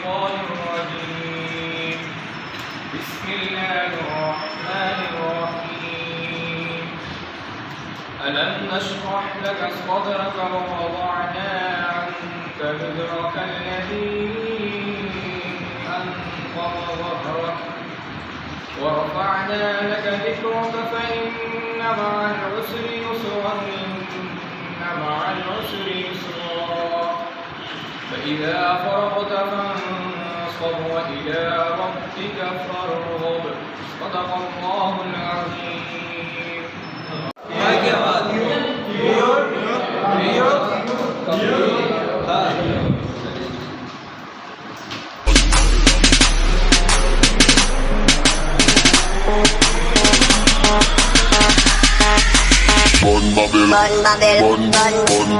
الشيطان الرجيم. بسم الله الرحمن الرحيم. ألم نشرح لك صدرك ووضعنا عنك وزرك الذي أنقض ظهرك ورفعنا لك ذكرك فإن مع العسر يسرا فإذا فرغت فانصب وإلى ربك فارغب. صدق الله العظيم. Bon Babel. Bon Babel.